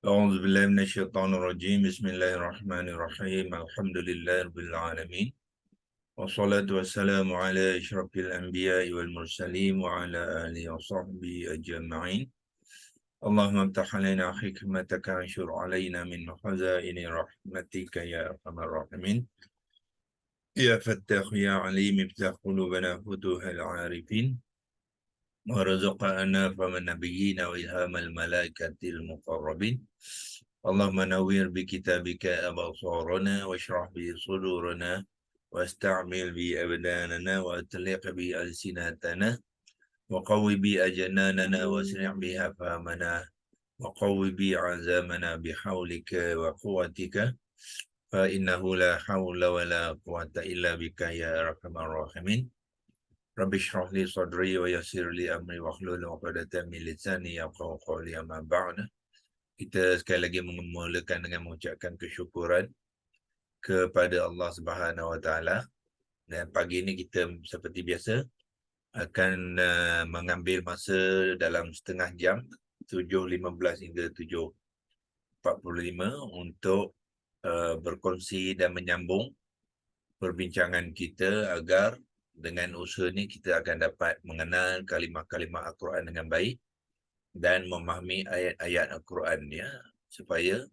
أعوذ بالله من الشيطان الرجيم بسم الله الرحمن الرحيم الحمد لله رب العالمين والصلاة والسلام على أشرف الأنبياء والمرسلين وعلى آله وصحبه أجمعين اللهم افتح علينا حكمتك وانشر علينا من خزائن رحمتك يا أرحم الراحمين يا فتاح يا عليم افتح قلوبنا فتوح العارفين ورزقنا فم النبيين وإلهام الملائكة المقربين اللهم نوّر بكتابك أبصارنا واشرح به صدورنا واستعمل به أبداننا وأطلق به ألسنتنا وقوي به أجناننا واسرع به أفهامنا وقوي به عزامنا بحولك وقوتك فإنه لا حول ولا قوة إلا بك يا أرحم الراحمين Rabbi shrah li sadri wa yassir li amri wahlul 'uqdatam min lisani yafqahu qawli amma ba'd. Kita sekali lagi memulakan dengan mengucapkan kesyukuran kepada Allah Subhanahu Wa Taala, dan pagi ini kita seperti biasa akan mengambil masa dalam setengah jam 7.15 hingga 7.45 untuk berkongsi dan menyambung perbincangan kita agar dengan usaha ni kita akan dapat mengenal kalimah-kalimah Al-Quran dengan baik dan memahami ayat-ayat Al-Quran ya, supaya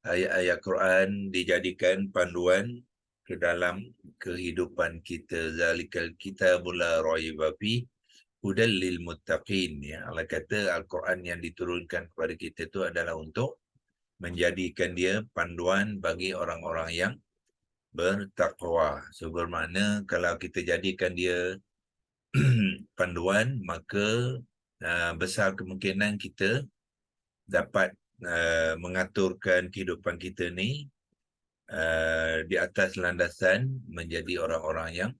ayat-ayat Al-Quran dijadikan panduan ke dalam kehidupan kita. Zalikal kitabul la raiba fi hudal lil muttaqin ya. Allah kata Al-Quran yang diturunkan kepada kita itu adalah untuk menjadikan dia panduan bagi orang-orang yang bertakwa. So bermakna kalau kita jadikan dia panduan, maka besar kemungkinan kita dapat mengaturkan kehidupan kita ni di atas landasan menjadi orang-orang yang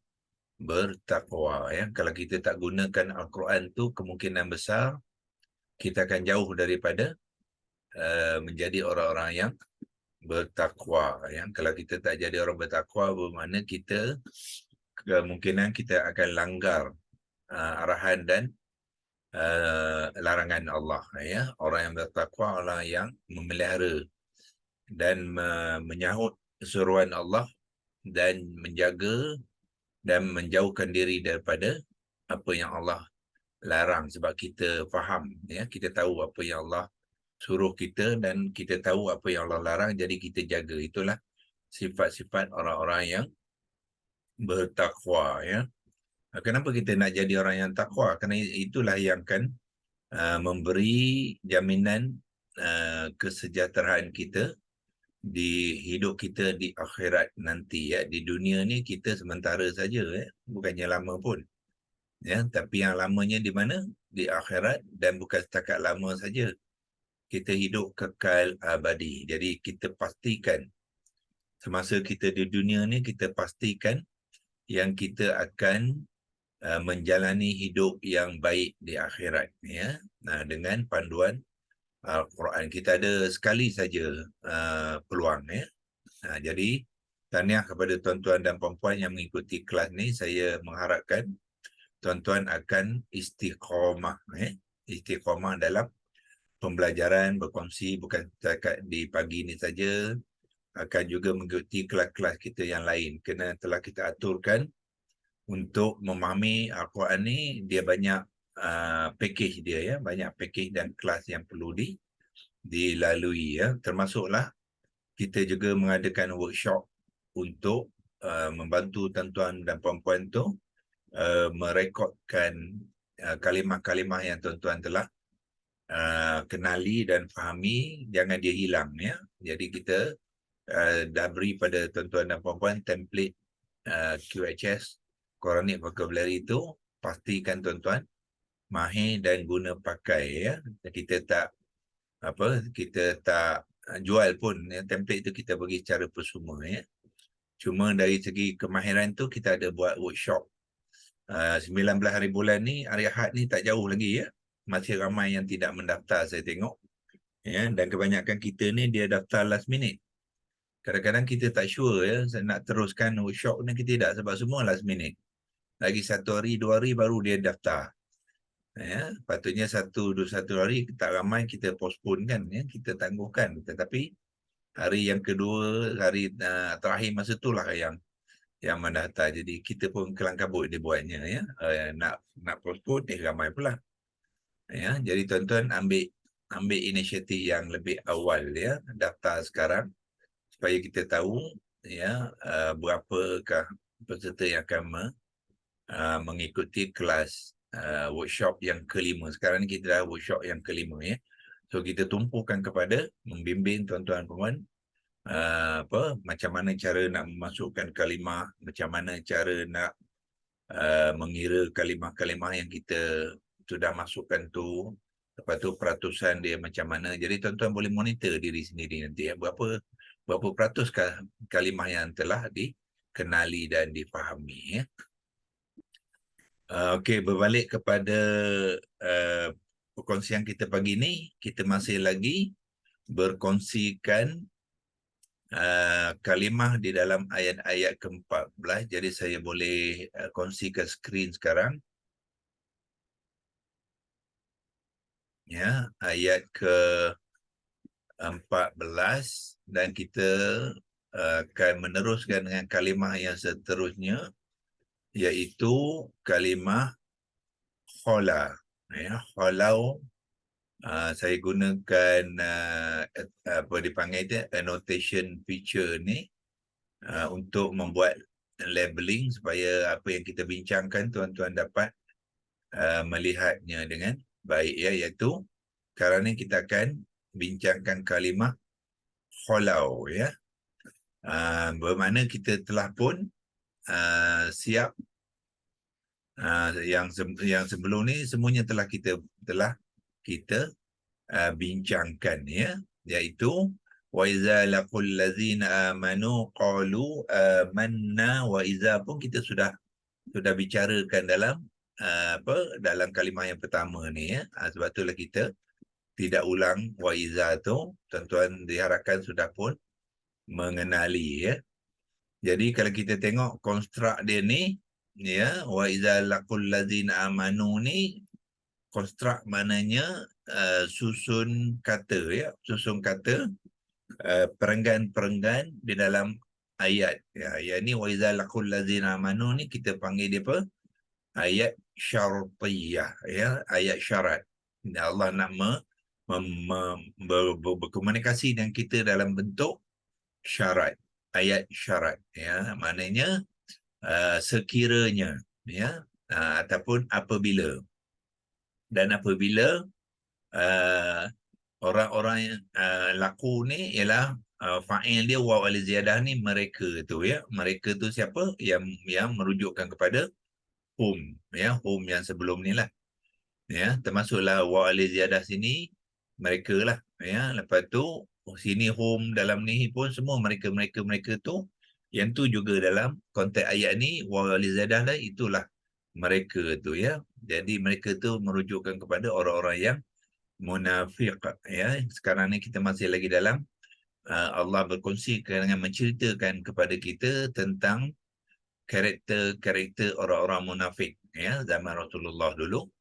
bertakwa ya. Kalau kita tak gunakan Al-Quran tu, kemungkinan besar kita akan jauh daripada menjadi orang-orang yang bertakwa ya. Kalau kita tak jadi orang bertakwa, bermakna kita kemungkinan kita akan langgar arahan dan larangan Allah ya. Orang yang bertakwa, orang yang memelihara dan menyahut seruan Allah dan menjaga dan menjauhkan diri daripada apa yang Allah larang, sebab kita faham ya, kita tahu apa yang Allah suruh kita dan kita tahu apa yang Allah larang, jadi kita jaga. Itulah sifat-sifat orang-orang yang bertakwa ya. Kenapa kita nak jadi orang yang takwa? Kerana itulah yang akan memberi jaminan kesejahteraan kita di hidup kita di akhirat nanti ya. Di dunia ni kita sementara saja ya, bukannya lama pun ya, tapi yang lamanya di mana? Di akhirat, dan bukan setakat lama saja, kita hidup kekal abadi. Jadi kita pastikan semasa kita di dunia ni, kita pastikan yang kita akan menjalani hidup yang baik di akhirat ya. Nah, dengan panduan Al-Quran, kita ada sekali saja peluang ya. Jadi tahniah kepada tuan-tuan dan puan-puan yang mengikuti kelas ni. Saya mengharapkan tuan-tuan akan istiqamah ya. Istiqamah dalam pembelajaran, berkongsi, bukan setakat di pagi ni saja, akan juga mengikuti kelas-kelas kita yang lain. Kerana telah kita aturkan untuk memahami Al-Quran ni, dia banyak package dia ya, banyak package dan kelas yang perlu dilalui ya. Termasuklah kita juga mengadakan workshop untuk membantu tuan-tuan dan puan-puan tu merekodkan kalimah-kalimah yang tuan-tuan telah kenali dan fahami, jangan dia hilang ya. Jadi kita dah beri pada tuan-tuan dan puan-puan template QHS Quranic Vocabulary itu. Pastikan tuan-tuan mahir dan guna pakai ya. Kita tak jual pun ya. Template itu kita bagi secara persuma ya. Cuma dari segi kemahiran tu kita ada buat workshop 19 hari bulan ni, hari Ahad ni tak jauh lagi ya. Masih ramai yang tidak mendaftar saya tengok ya, dan kebanyakan kita ni dia daftar last minute. Kadang-kadang kita tak sure ya, nak teruskan workshop ni kita tidak, sebab semua last minute. Lagi 1 hari 2 hari baru dia daftar. Ya, patutnya satu hari tak ramai kita postpone kan, ya, kita tangguhkan. Tetapi hari yang kedua, hari terakhir masa itulah yang mendaftar. Jadi kita pun kelang kabut dia buatnya, ya. Nak postpone ramai pula. Ya, jadi tuan-tuan ambil inisiatif yang lebih awal, ya, daftar sekarang supaya kita tahu, ya, berapakah peserta yang akan mengikuti kelas workshop yang kelima. Sekarang ni kita dah workshop yang kelima, ya. So kita tumpukan kepada membimbing tuan-tuan puan macam mana cara nak memasukkan kalimah, macam mana cara nak mengira kalimah-kalimah yang kita sudah masukkan tu, lepas tu peratusan dia macam mana. Jadi tuan-tuan boleh monitor diri sendiri nanti, ya, berapa peratuskah kalimah yang telah dikenali dan difahami, ya. Okey, berbalik kepada perkongsian kita pagi ni, kita masih lagi berkongsikan kalimah di dalam ayat-ayat ke-14. Jadi saya boleh kongsikan skrin sekarang. Ya, ayat ke-14 dan kita akan meneruskan dengan kalimah yang seterusnya, iaitu kalimah khala. Ya, khalau. Saya gunakan apa dipanggil itu, annotation feature ni untuk membuat labeling supaya apa yang kita bincangkan tuan-tuan dapat melihatnya dengan baik, ya, iaitu sekarang ni kita akan bincangkan kalimah khalau, ya. Bermakna kita telah pun siap yang sebelum ni semuanya telah kita bincangkan, ya, iaitu wa iza laqul ladzina amanu qalu amanna, wa iza pun kita sudah bicarakan dalam kalimah yang pertama ni, ya. Sebab itulah kita tidak ulang wa iza tu. Tuan-tuan diharapkan sudah pun mengenali, ya. Jadi kalau kita tengok konstruk dia ni, ya, wa iza laqul ladzina amanu ni, konstruk maknanya susun kata, ya, susun kata, perenggan-perenggan di dalam ayat, ya. Ayat ni wa iza laqul ladzina amanu ni kita panggil dia apa? Ayat syartiyah, ya, ayat syarat. Allah nak berkomunikasi dengan kita dalam bentuk syarat, ayat syarat, ya, maknanya sekiranya, ya, ataupun apabila. Dan apabila orang-orang yang laku ni ialah fa'il dia waw al-ziyadah ni mereka tu, ya. Mereka tu siapa? Yang merujukkan kepada hum, ya, hum yang sebelum ni lah, ya. Termasuklah waw al-ziyadah sini mereka lah, ya. Lepas tu sini hum dalam ni pun semua mereka tu, yang tu juga dalam konteks ayat ni waw al-ziyadah lah, itulah mereka tu, ya. Jadi mereka tu merujukkan kepada orang-orang yang munafik, ya. Sekarang ni kita masih lagi dalam Allah berkongsi dengan menceritakan kepada kita tentang karakter orang-orang munafik, ya, zaman Rasulullah dulu,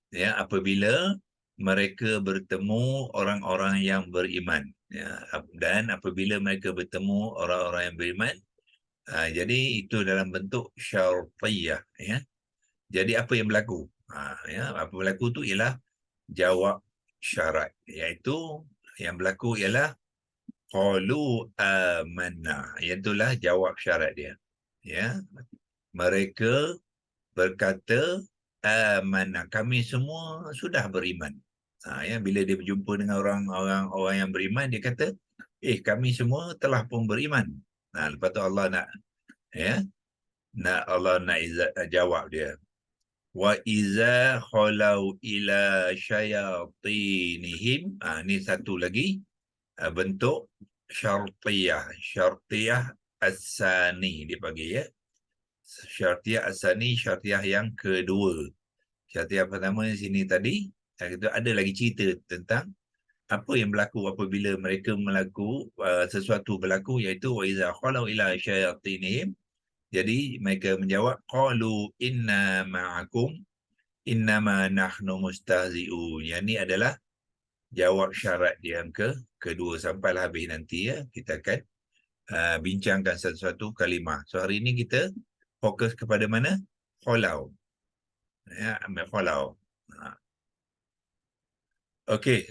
ya, apabila mereka bertemu orang-orang yang beriman, ya, dan apabila mereka bertemu orang-orang yang beriman, jadi itu dalam bentuk syartiyah, ya. Jadi apa yang berlaku? Ya, apa berlaku tu ialah jawab syarat, iaitu yang berlaku ialah qalu amanna, iaitulah jawab syarat dia, ya. Mereka berkata amanna, kami semua sudah beriman. Ya, bila dia berjumpa dengan orang yang beriman, dia kata kami semua telah pun beriman. Lepas tu Allah nak, ya, Allah nak jawab dia, wa iza khalau ila syayatinihim. Ni satu lagi bentuk syartiyah as-sani dipanggil, ya. Syartiyah as-sani, syartiyah yang kedua. Syartiyah pertama di sini tadi, itu ada lagi cerita tentang apa yang berlaku apabila mereka sesuatu berlaku, iaitu wa iza khalau ila syayatinihim. Jadi mereka menjawab qalu inna ma'akum, innama nahnu mustahzi'un. Yang ni adalah jawab syarat yang kedua. Sampailah habis nanti ya, kita akan bincangkan satu-satu kalimah. So hari ini kita fokus kepada mana? Kholau. Ya, ambil kholau. Okey.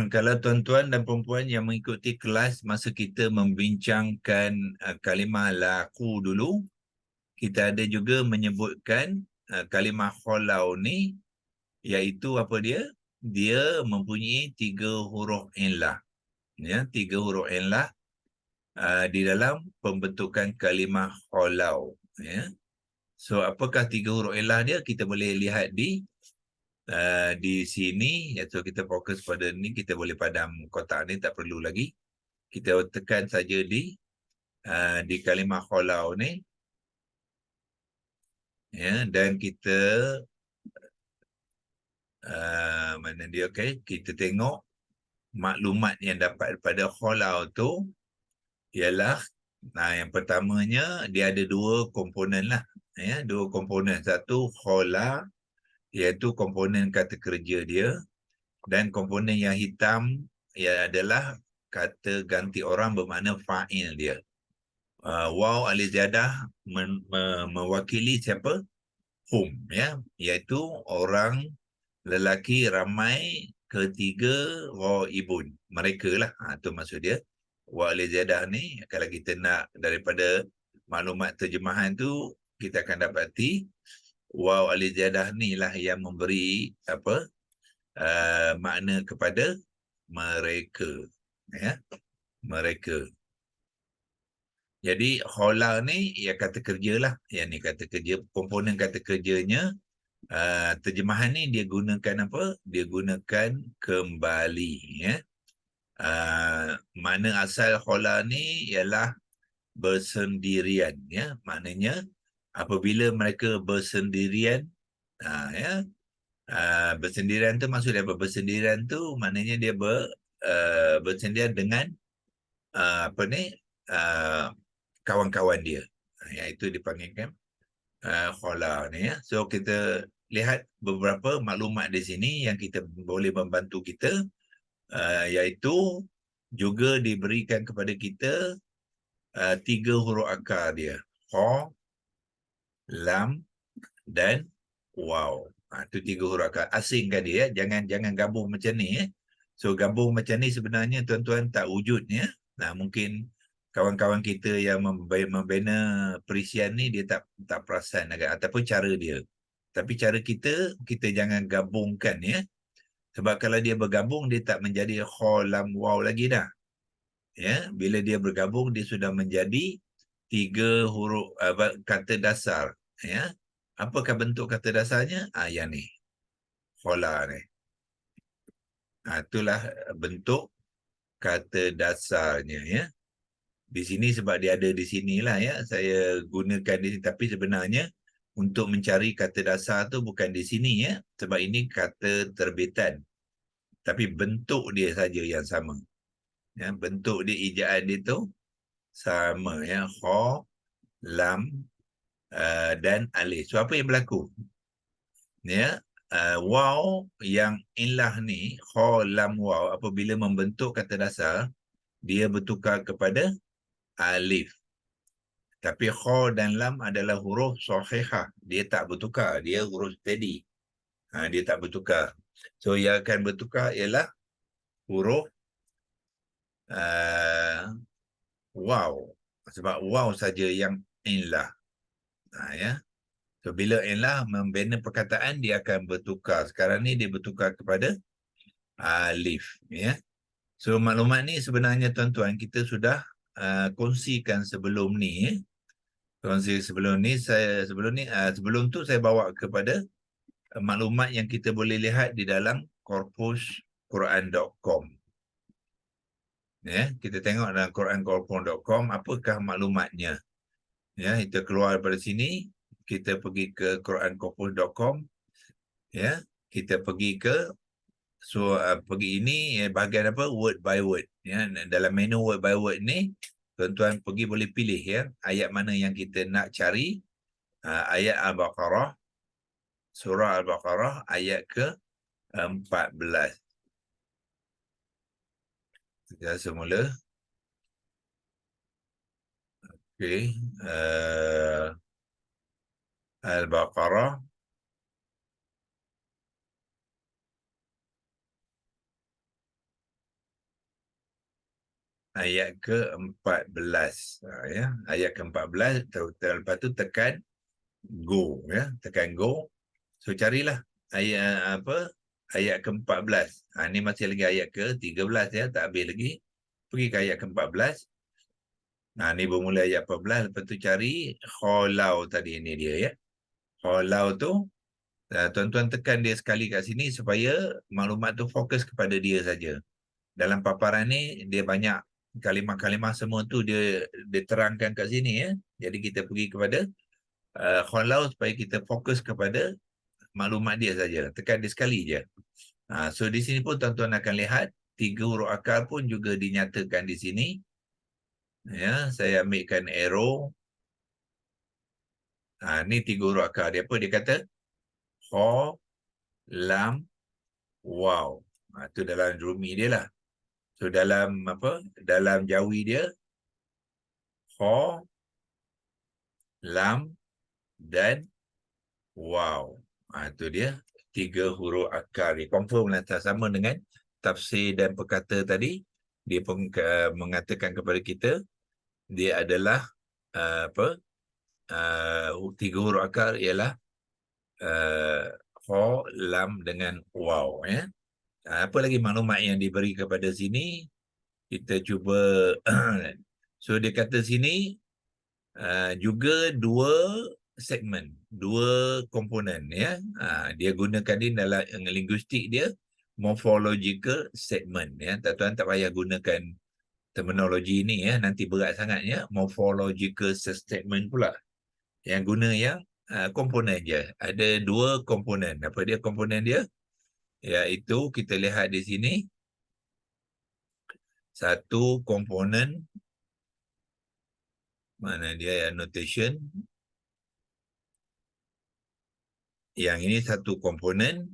Kalau tuan-tuan dan perempuan yang mengikuti kelas masa kita membincangkan kalimah laku dulu, kita ada juga menyebutkan kalimah kholau ni, iaitu apa dia? Dia mempunyai 3 huruf illah. Ya, 3 huruf illah di dalam pembentukan kalimah kholau. Ya. So, apakah 3 huruf illah dia? Kita boleh lihat di sini. So, kita fokus pada ni. Kita boleh padam kotak ni, tak perlu lagi. Kita tekan saja di kalimah kholau ni. Ya, dan kita mana dia, okey, kita tengok maklumat yang dapat daripada kholau tu ialah yang pertamanya dia ada 2 komponen lah, ya, 2 komponen. Satu khola, iaitu komponen kata kerja dia, dan komponen yang hitam ia adalah kata ganti orang bermakna fa'il dia. Waw aliziyadah mewakili siapa? Hum, ya, iaitu orang lelaki ramai, ketiga ghaibun, mereka lah, tu maksud dia. Wa aliziyadah ni, kalau kita nak daripada maklumat terjemahan tu, kita akan dapati waw aliziyadah ni lah yang memberi makna kepada mereka, ya, mereka. Jadi khola ni ya kata kerja lah, yang ni kata kerja, komponen kata kerjanya. Terjemahan ni dia gunakan apa? Dia gunakan kembali, ya. Makna asal khola ni ialah bersendirian, ya. Maknanya apabila mereka bersendirian, ya, bersendirian tu maksudnya apa? Bersendirian tu maknanya dia bersendirian dengan kawan-kawan dia, iaitu dipanggilkan khola ni, ya. So kita lihat beberapa maklumat di sini yang kita boleh membantu kita, iaitu juga diberikan kepada kita 3 huruf akar dia, kha, lam dan waw. Itu 3 huruf akar. Asingkan dia, jangan gabung macam ni, ya. So gabung macam ni sebenarnya tuan-tuan tak wujud, ya. Mungkin kawan-kawan kita yang membina perisian ni dia tak perasan agak, ataupun cara dia. Tapi cara kita jangan gabungkan, ya. Sebab kalau dia bergabung dia tak menjadi kha, lam, waw lagi dah. Ya, bila dia bergabung dia sudah menjadi 3 huruf kata dasar, ya. Apakah bentuk kata dasarnya? Yang ni. Khola ni. Itulah bentuk kata dasarnya, ya. Di sini sebab dia ada di sinilah, ya, saya gunakan di sini. Tapi sebenarnya untuk mencari kata dasar tu bukan di sini, ya. Sebab ini kata terbitan. Tapi bentuk dia saja yang sama. Ya, bentuk dia, ejaan dia tu sama, ya. Kha, lam dan alif. So apa yang berlaku? Ya, waw yang illah ni, kha, lam, waw, apabila membentuk kata dasar dia bertukar kepada alif. Tapi kha dan lam adalah huruf sahihah. Dia tak bertukar. Dia huruf steady. Dia tak bertukar. So yang akan bertukar ialah huruf waw. Sebab waw saja yang illah. Ya. So bila illah membina perkataan dia akan bertukar. Sekarang ni dia bertukar kepada alif, ya. So maklumat ni sebenarnya tuan-tuan kita sudah kongsikan sebelum ni, ya. Sebelum tu saya bawa kepada maklumat yang kita boleh lihat di dalam corpusquran.com. Ya, kita tengok dalam qurancorpus.com apakah maklumatnya. Ya, kita keluar daripada sini, kita pergi ke qurancorpus.com. Ya, kita pergi ke pergi ini bahagian apa? Word by word. Ya, dalam menu word by word ni tuan-tuan pergi boleh pilih, ya, ayat mana yang kita nak cari. Ayat Al-Baqarah surah Al-Baqarah ayat ke-14. Kita semula. Okey. Al-Baqarah ayat ke-14. Ya, ayat ke-14, lepas tu tekan go, ya, tekan go. So carilah ayat apa? Ayat ke-14. Ni masih lagi ayat ke-13, ya, tak habis lagi. Pergi ke ayat ke-14. Ni bermula ayat 14, lepas tu cari kholau tadi, ni dia, ya. Kholau tu tuan-tuan tekan dia sekali kat sini supaya maklumat tu fokus kepada dia saja. Dalam paparan ni dia banyak kalimah-kalimah semua tu dia terangkan kat sini, ya. Jadi kita pergi kepada kholau supaya kita fokus kepada maklumat dia saja. Tekan dia sekali je. So di sini pun tuan-tuan akan lihat 3 huruf akar pun juga dinyatakan di sini. Ya, saya ambilkan arrow. Ni 3 huruf akar. Dia apa? Dia kata kha, lam, waw. Tu dalam Rumi dia lah. So dalam apa? Dalam Jawi dia kha, lam dan waw. Itu dia 3 huruf akar. Dia confirm lah sama dengan tafsir dan perkata tadi. Dia pun mengatakan kepada kita dia adalah apa? 3 huruf akar ialah kha, lam dengan waw, ya. Apa lagi maklumat yang diberi kepada sini? Kita cuba so dia kata sini juga 2 segmen, 2 komponen, ya. Dia gunakan ini dalam linguistik dia morphological segment, ya. Tuan-tuan tak payah gunakan terminologi ini, ya, nanti berat sangat, ya. Morphological segment pula. Yang guna yang komponen je. Ada 2 komponen. Apa dia komponen dia? Iaitu kita lihat di sini. Satu komponen, mana dia annotation. Yang ini satu komponen.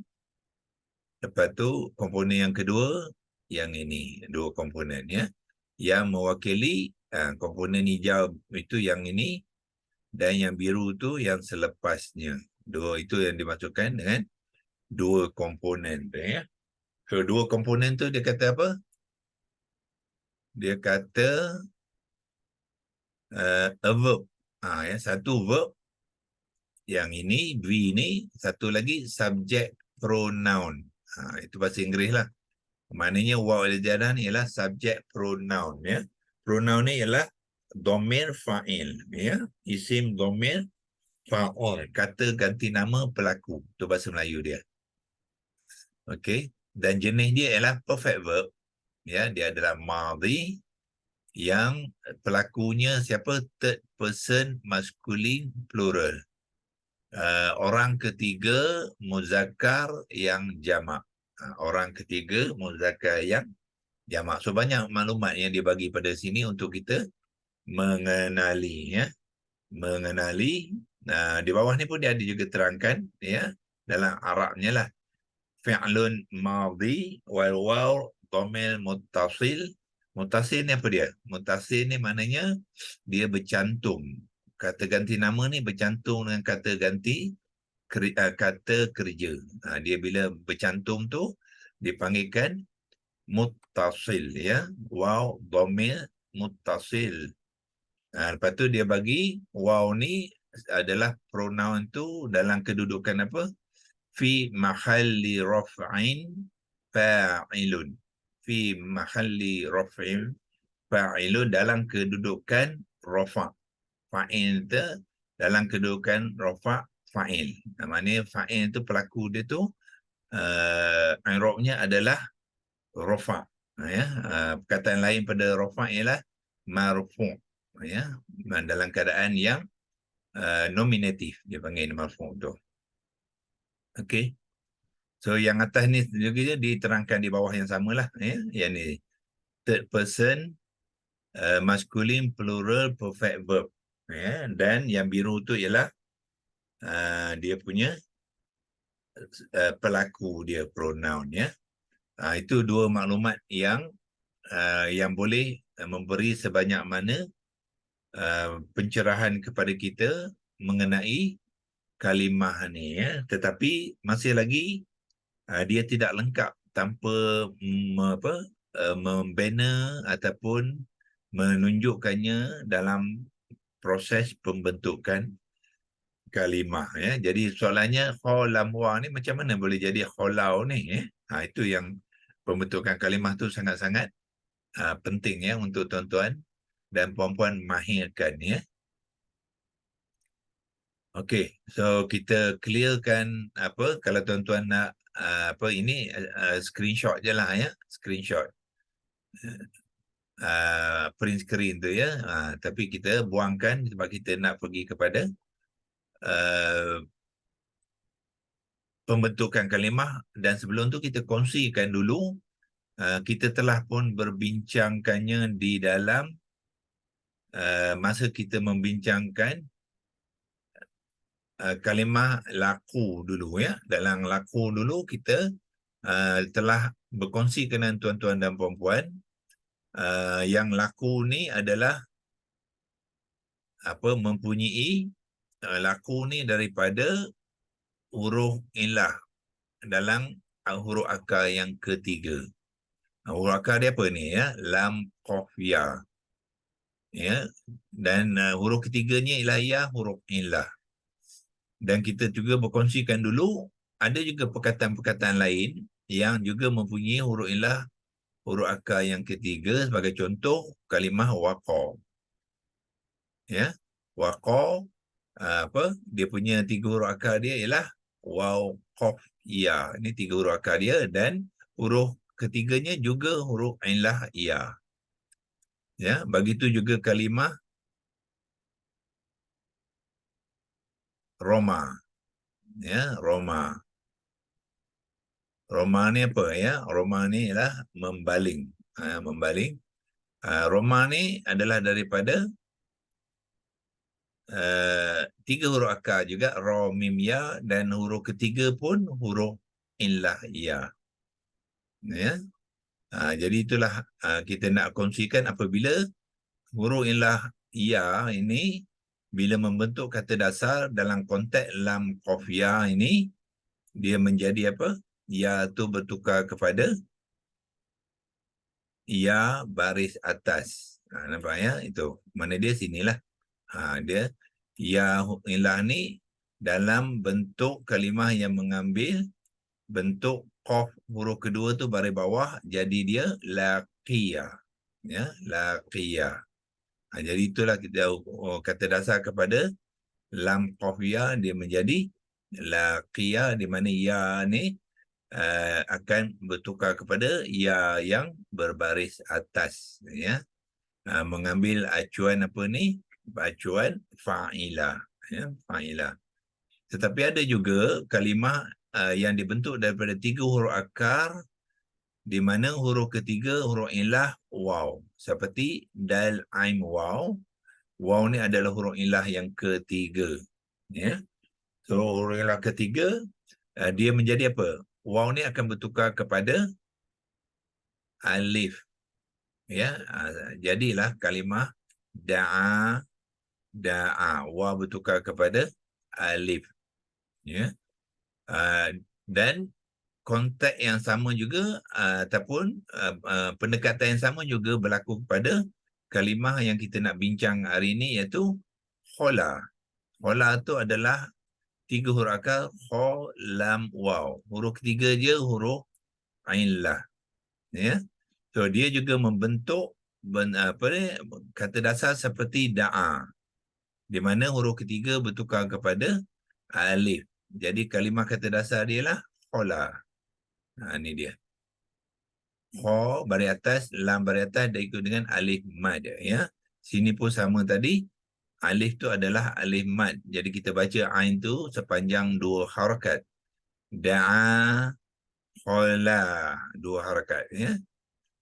Lepas tu komponen yang kedua, yang ini 2 komponen, ya. Yang mewakili komponen hijau itu yang ini, dan yang biru tu yang selepasnya. 2 itu yang dimasukkan dengan 2 komponen tu, ya. So 2 komponen tu dia kata apa? Dia kata a verb. Ya, satu verb. Yang ini, V ni. Satu lagi subject pronoun. Itu bahasa Inggeris lah. Maknanya waw al-jadah ni ialah subject pronoun, ya. Pronoun ni ialah domir fa'il, ya. Isim domir fa'il. Kata ganti nama pelaku. Itu bahasa Melayu dia. Okey. Dan jenis dia ialah perfect verb. Ya, dia adalah madhi yang pelakunya siapa? Third person masculine plural. Orang ketiga muzakkar yang jamak. Orang ketiga muzakkar yang jamak. So banyak maklumat yang dia bagi pada sini untuk kita mengenali, ya. Mengenali. Di bawah ni pun dia ada juga terangkan, ya, dalam Arabnya lah. Fi'lun madhi wal waw dhamir muttasil. Muttasil ni apa dia? Muttasil ni maknanya dia bercantum. Kata ganti nama ni bercantum dengan kata ganti kata kerja. Dia bila bercantum tu dipanggilkan muttasil, ya. Waw dhamir muttasil. Lepas tu dia bagi waw ni adalah pronoun tu dalam kedudukan apa? Fi mahalli raf'in fa'ilun. Fi mahalli raf'in fa'ilun, dalam kedudukan rafa'. Fa'il tu dalam kedudukan rafa' fa'il. Maknanya fa'il tu pelaku dia tu i'rabnya adalah rafa'. Ya. Perkataan lain pada rafa' ialah marfu'. Ya. Dalam keadaan yang nominatif dia panggil marfu' tu. Okey. So yang atas ni juga diterangkan di bawah yang samalah, ya. Yang ni third person masculine plural perfect verb, ya. Dan yang biru tu ialah dia punya pelaku dia, pronoun ya. Itu dua maklumat yang boleh memberi sebanyak mana pencerahan kepada kita mengenai kalimah ni ya. Tetapi masih lagi dia tidak lengkap tanpa membina ataupun menunjukkannya dalam proses pembentukan kalimah ya. Jadi soalannya kho lam wa ni macam mana boleh jadi kholau ni ya. Itu yang pembentukan kalimah tu sangat-sangat penting ya untuk tuan-tuan dan puan-puan mahirkan ya. Okey, so kita clearkan kalau tuan-tuan nak ini screenshot je lah ya, screenshot print screen tu ya. Tapi kita buangkan sebab kita nak pergi kepada pembentukan kalimah, dan sebelum tu kita kongsikan dulu kita telah pun berbincangkannya di dalam masa kita membincangkan kalimah laku dulu ya. Dalam laku dulu kita telah berkongsi dengan tuan-tuan dan puan-puan yang laku ni adalah mempunyai laku ni daripada huruf ilah dalam huruf akar yang ketiga. Huruf akar dia apa ni ya? Lam, qaf, ya. Ya. Dan huruf ketiganya ialah ya, huruf ilah. Dan kita juga berkongsikan dulu ada juga perkataan-perkataan lain yang juga mempunyai huruf ilah, huruf akar yang ketiga, sebagai contoh kalimah waqa. Ya. Waqa dia punya tiga huruf akar dia ialah waw, qaf, ya. Ini tiga huruf akar dia, dan huruf ketiganya juga huruf ilah ya. Ya, begitu juga kalimah Roma. Ya, Roma. Roma ni apa ya? Roma ni ialah membaling. Membaling. Roma ni adalah daripada tiga huruf akar juga, ra, mim, ya, dan huruf ketiga pun huruf ilah ya. Ya. Jadi itulah kita nak kongsikan apabila huruf ilah ya ini bila membentuk kata dasar dalam konteks lam, qaf, ya ini, dia menjadi apa? Ya tu bertukar kepada ya baris atas. Nampak ya? Itu. Mana dia sinilah. Dia ya ilah ni dalam bentuk kalimah yang mengambil bentuk qaf huruf kedua tu baris bawah, jadi dia laqiyah. Ya, laqiyah. Jadi itulah kita kata dasar kepada lam, qaf, ya, dia menjadi laqiyah, di mana ya ni akan bertukar kepada ya yang berbaris atas ya. Mengambil acuan apa ni? Acuan fa'ilah ya, fa'ilah. Tetapi ada juga kalimah yang dibentuk daripada tiga huruf akar, di mana huruf ketiga huruf ilah waw, seperti dal, ain, waw. Waw ni adalah huruf ilah yang ketiga ya. So huruf ilah ketiga dia menjadi apa? Waw ni akan bertukar kepada alif ya. Jadilah kalimah da'a, da'a, waw bertukar kepada alif ya. Dan konteks yang sama juga ataupun pendekatan yang sama juga berlaku kepada kalimah yang kita nak bincang hari ini, iaitu khola. Khola tu adalah tiga huruf akar, kho, lam, waw. Huruf ketiga je huruf ain, lah ya. So dia juga membentuk kata dasar seperti da'a, di mana huruf ketiga bertukar kepada alif. Jadi kalimah kata dasar dia lah khola. Ini dia. Kho baris atas, lam baris atas, dan ikut dengan alif mad ya. Sini pun sama tadi. Alif tu adalah alif mad. Jadi kita baca ain tu sepanjang dua harakat. Da'a, khola, dua harakat ya.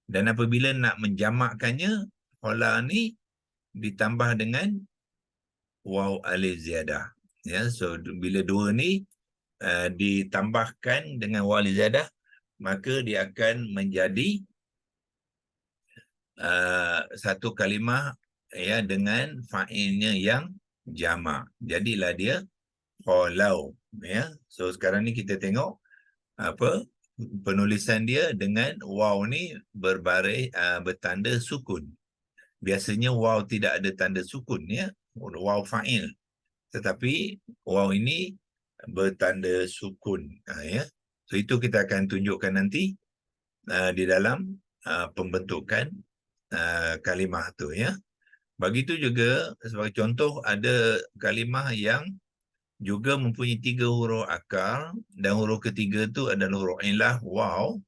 Dan apabila nak menjamakkannya, khola ni ditambah dengan waw alif ziyadah ya. So bila dua ni ditambahkan dengan waw lizadah, maka dia akan menjadi satu kalimah ya dengan fa'ilnya yang jamak. Jadilah dia qalau ya. So sekarang ni kita tengok apa penulisan dia dengan waw ni berbaris bertanda sukun. Biasanya waw tidak ada tanda sukun ya, waw fa'il. Tetapi waw ini bertanda sukun ya. So itu kita akan tunjukkan nanti di dalam pembentukan kalimah tu ya. Begitu juga sebagai contoh ada kalimah yang juga mempunyai 3 huruf akar dan huruf ketiga tu adalah huruf illah waw,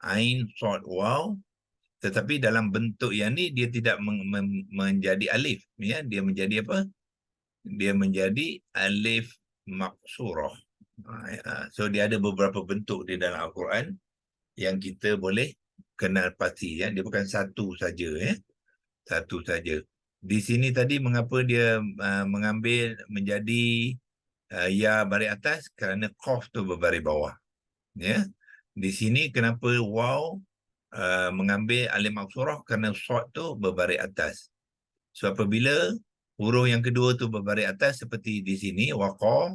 ain, sad, waw. Tetapi dalam bentuk yang ni dia tidak menjadi alif ya, dia menjadi apa? Dia menjadi alif maqsurah. So dia ada beberapa bentuk di dalam Al-Quran yang kita boleh kenal pasti ya, dia bukan satu saja ya. Satu saja. Di sini tadi mengapa dia mengambil menjadi ya baris atas, kerana qaf tu berbaris bawah. Ya. Di sini kenapa waw mengambil alif maqsurah, kerana sad tu berbaris atas. So apabila huruf yang kedua tu berbaris atas seperti di sini waqa,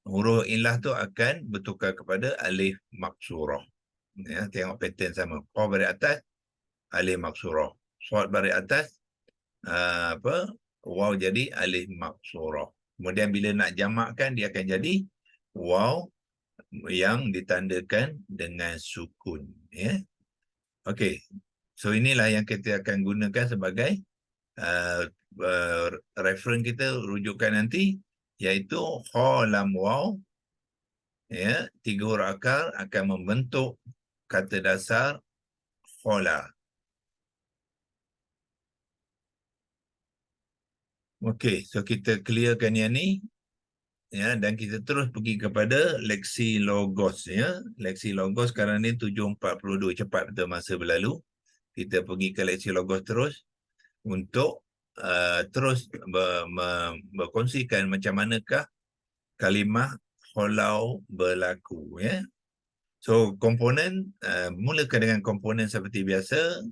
huruf illah tu akan bertukar kepada alif maqsurah. Ya, tengok pattern sama. Qaf baris atas, alif maqsurah. Sad baris atas, waw jadi alif maqsurah. Kemudian bila nak jamakkan dia akan jadi waw yang ditandakan dengan sukun ya. Okey. So inilah yang kita akan gunakan sebagai reference kita, rujukan nanti, iaitu kha lam waw ya, 3 huruf akar akan membentuk kata dasar khala. Okey, so kita clearkan yang ni ya, dan kita terus pergi kepada leksi logos ya. Leksi logos sekarang ni 7.42, cepat betul masa berlalu. Kita pergi ke leksi logos terus untuk terus berkongsikan macam manakah kalimah khalau berlaku ya. So komponen, mulakan dengan komponen seperti biasa,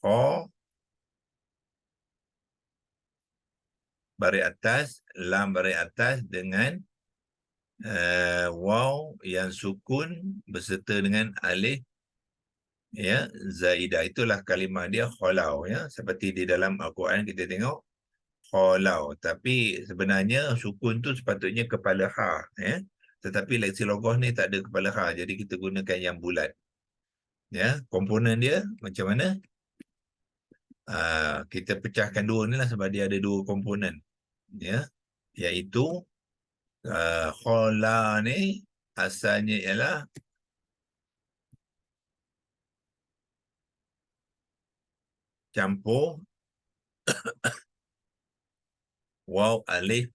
kha baris atas, lam baris atas dengan waw yang sukun beserta dengan alif ya zaidah. Itulah kalimah dia khalau ya. Seperti di dalam Al-Quran kita tengok khalau, tapi sebenarnya sukun tu sepatutnya kepala ha ya. Tetapi leksi logos ni tak ada kepala ha, jadi kita gunakan yang bulat. Ya, komponen dia macam mana? Kita pecahkan dua ni lah sebab dia ada dua komponen. Ya, iaitu khala ni asalnya ialah campur waw alif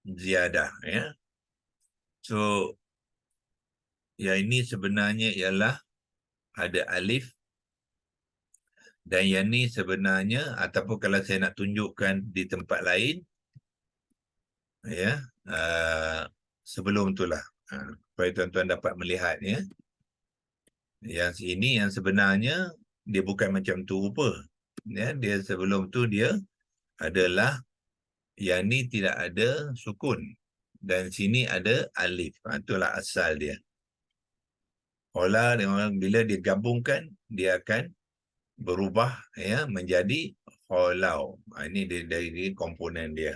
ziyadah ya. So yang ini sebenarnya ialah ada alif, dan yang ni sebenarnya, ataupun kalau saya nak tunjukkan di tempat lain ya, sebelum itulah supaya tuan-tuan dapat melihat ya. Yang ini yang sebenarnya dia bukan macam tu rupa ya. Dia sebelum tu dia adalah yang ni tidak ada sukun dan sini ada alif. Itulah asal dia. Olah bila dia gabungkan dia akan berubah ya menjadi khalau. Ini dari komponen dia.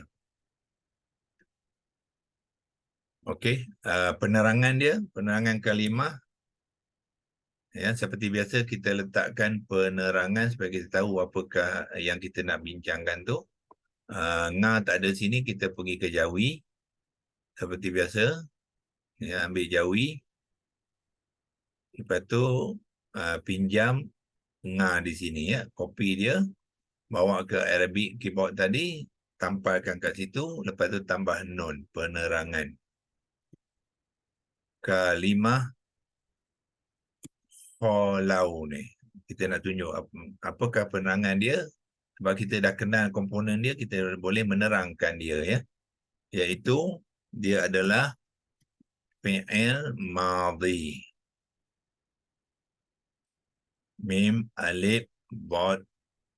Okey, penerangan dia, penerangan kalimah ya, seperti biasa kita letakkan penerangan supaya kita tahu apakah yang kita nak bincangkan tu. Nga tak ada sini, kita pergi ke jawi seperti biasa ya, ambil jawi, lepas tu pinjam nga di sini ya, copy dia, bawa ke Arabic keyboard tadi, tampalkan kat situ, lepas tu tambah nun, penerangan kalimah khalau ni. Kita nak tunjuk apakah penerangan dia. Sebab kita dah kenal komponen dia, kita boleh menerangkan dia ya. Iaitu dia adalah fi'il madhi. Mim, alif, bod,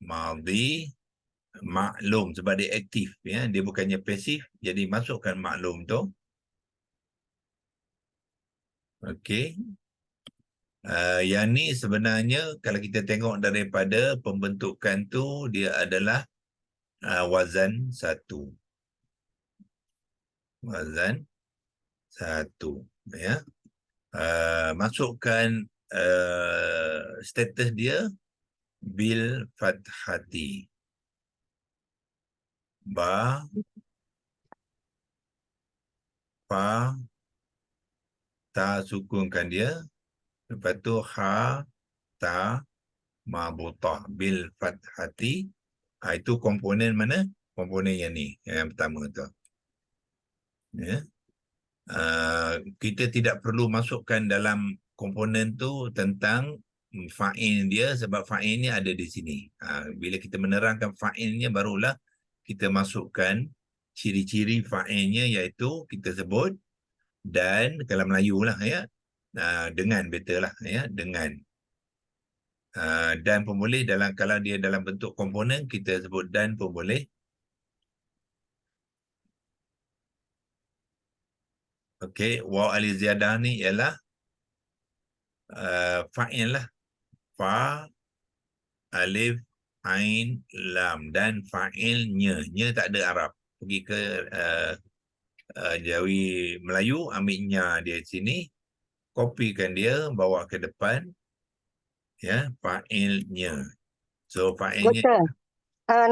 madhi, maklum sebab dia aktif, ya. Dia bukannya pasif, jadi masukkan maklum tu. Okey. Yang ni sebenarnya kalau kita tengok daripada pembentukan tu, dia adalah wazan satu. Wazan satu, ya. Masukkan status dia bil fathati. Ba, fa, ta sukunkan dia. Lepas tu ha, ta, marbutah bil fathati. Itu komponen mana? Komponen yang ni, yang pertama tu. Ya. Kita tidak perlu masukkan dalam komponen tu tentang fa'il dia sebab fa'il ni ada di sini. Bila kita menerangkan fa'ilnya barulah kita masukkan ciri-ciri fa'ilnya, iaitu kita sebut dan, kalau Melayu lah, ya, dengan, better lah, ya, dengan. Dan pun boleh dalam, kalau dia dalam bentuk komponen kita sebut dan pun boleh. Okey, waw alif ziyadah ni ialah fa'il lah. Fa, alif, ain, lam, dan fa'ilnya. Nya tak ada Arab. Pergi ke Jawi Melayu, ambilnya dia sini, kopikan dia, bawa ke depan, ya, fa'ilnya. So fa'ilnya, Doktor,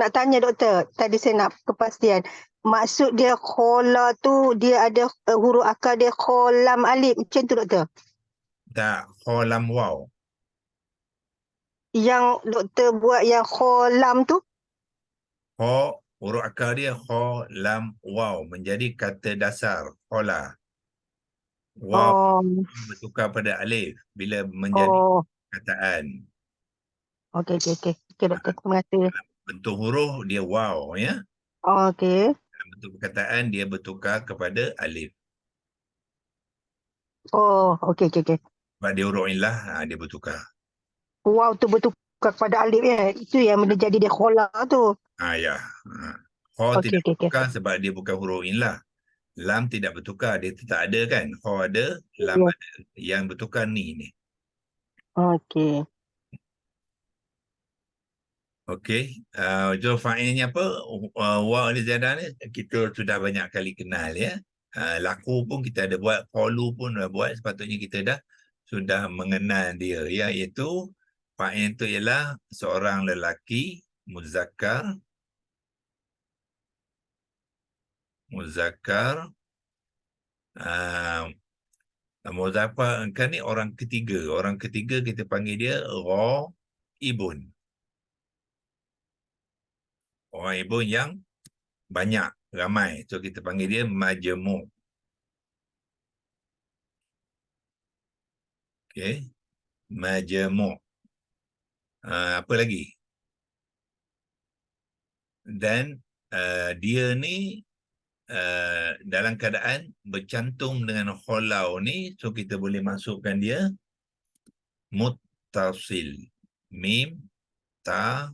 nak tanya doktor, tadi saya nak kepastian. Maksud dia khola tu dia ada huruf akar dia kholam alif macam tu doktor? tak, kholam waw. Yang doktor buat yang kholam tu? Kho, huruf akar dia kho, lam, waw, menjadi kata dasar, khola. Waw Oh, bertukar pada alif bila menjadi oh, kataan. okey okey okey. Okey doktor, terima kasih. Bentuk huruf dia waw, ya. Okey. Dalam bentuk perkataan dia bertukar kepada alif. Oh, okey okey okey. Sebab dia huruf illah, dia bertukar. Wow tu bertukar kepada alif ya. Itu yang menjadi dia khola tu. Ya. Kho Okey tidak okey okey. bertukar sebab dia bukan huruf illah. Lam tidak bertukar, dia tetap ada kan. Kho ada, lam Ya. ada. Yang bertukar ni. Okey. Okey. So fa'ilnya apa? Waw ni ziyadah ni kita sudah banyak kali kenal, ya. Laku pun kita ada buat, qalu pun dah buat, sepatutnya kita sudah mengenal dia, ya, iaitu fa'il itu ialah seorang lelaki muzakkar muzakkar kan ni orang ketiga kita panggil dia ghaibun. Orang ibun yang banyak, ramai, so kita panggil dia majmu'. Okey, majmu'. Apa lagi? Dan dia ni dalam keadaan bercantum dengan kholau ni, so kita boleh masukkan dia muttasil. Mim, ta,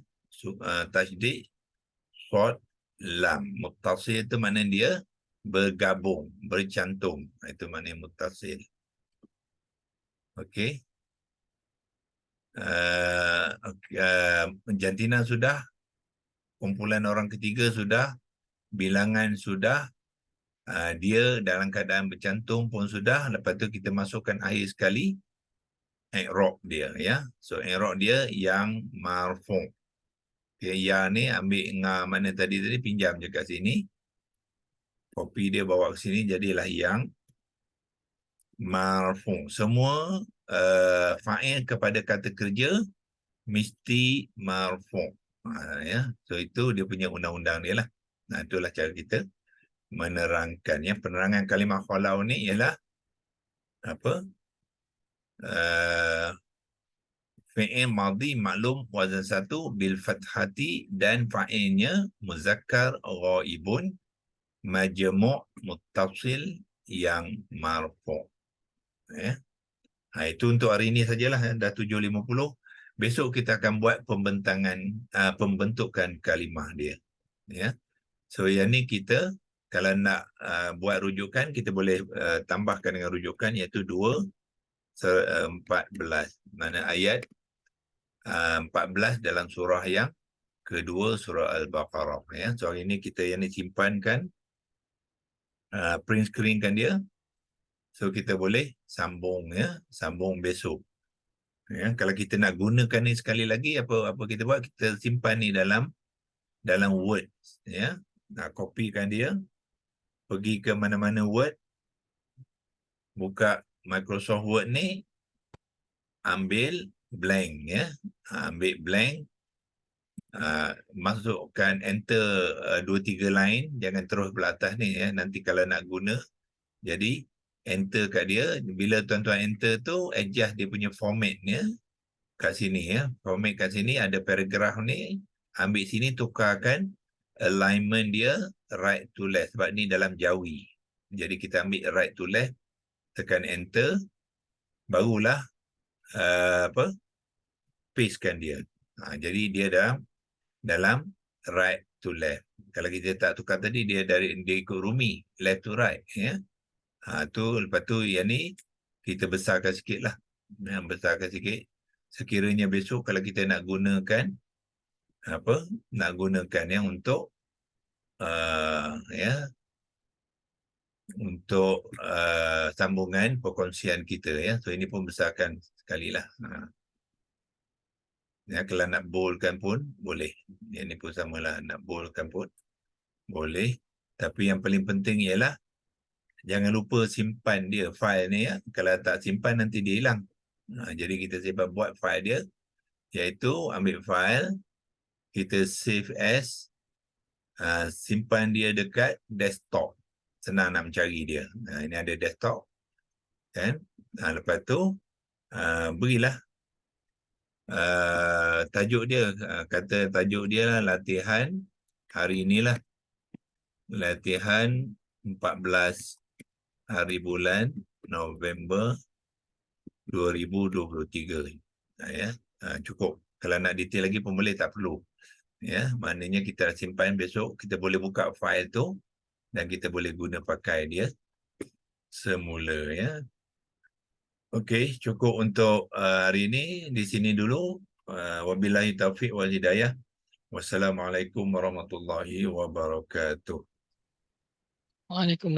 tasydid, shad, lam. Muttasil itu makna dia bergabung, bercantum. Itu makna muttasil. Okey. Jantina sudah, kumpulan orang ketiga sudah, bilangan sudah, dia dalam keadaan bercantum pun sudah. Lepas tu kita masukkan akhir sekali i'rab dia, ya. So i'rab dia yang marfu'. Okay, ya ni ambil mana tadi pinjam je kat sini. Kopi dia bawa ke sini, jadilah yang marfu'. Semua fa'il kepada kata kerja mesti marfu'. Ya. So itu dia punya undang-undang dia lah. Itulah cara kita menerangkan, ya. Penerangan kalimah khalau ni ialah apa? Fi'il madhi maklum wazan satu bil fathati, dan fa'ilnya muzakkar ghaibun majmu' muttasil yang marfu'. Ya. Itu untuk hari ini sajalah, dah 7.50. Besok kita akan buat pembentukan kalimah dia. Ya. So yang ni kita kalau nak buat rujukan, kita boleh tambahkan dengan rujukan, iaitu 2:14. Mana ayat 14 dalam surah yang kedua, surah Al-Baqarah. Ya. So hari ini kita yang ni simpankan, print screenkan dia. So kita boleh sambung, ya, sambung besok. Ya, kalau kita nak gunakan ni sekali lagi, apa kita buat, kita simpan ni dalam Word, ya. Nak kopikan dia, pergi ke mana-mana Word, buka Microsoft Word ni, ambil blank, ya. Ambil blank, masukkan enter 2-3 line, jangan terus belah atas ni, ya. Nanti kalau nak guna, jadi enter kat dia. Bila tuan-tuan enter tu, adjust dia punya format, ya. Kat sini, ya, format kat sini ada paragraf ni, ambil sini tukarkan alignment dia right to left, sebab ni dalam Jawi. Jadi kita ambil right to left, tekan enter, barulah pastekan dia. Jadi dia dalam right to left. Kalau kita tak tukar tadi, dia ikut rumi left to right, ya. Lepas tu yang ni kita besarkan sikit lah, besarkan sikit. Sekiranya besok kalau kita nak gunakan yang untuk untuk sambungan perkongsian kita, ya. So ini pun besarkan sekali lah. Ya, kalau nak boldkan pun boleh. Yang ni pun samalah, nak boldkan pun boleh. Tapi yang paling penting ialah jangan lupa simpan dia file ni, ya. Kalau tak simpan nanti dia hilang. Jadi kita simpan, buat file dia, iaitu ambil file, kita save as, simpan dia dekat desktop. Senang nak mencari dia. Ini ada desktop, kan. Lepas tu berilah tajuk dia, kata tajuk dia lah, latihan hari inilah, latihan 14 hari bulan November 2023. Ya, cukup. Kalau nak detail lagi pun boleh, tak perlu. Ya, maknanya kita simpan, besok kita boleh buka file tu dan kita boleh guna pakai dia semula, ya. Okey, cukup untuk hari ini. Di sini dulu. Wabillahi taufiq wal hidayah. Wassalamualaikum warahmatullahi wabarakatuh. Waalaikumsalam.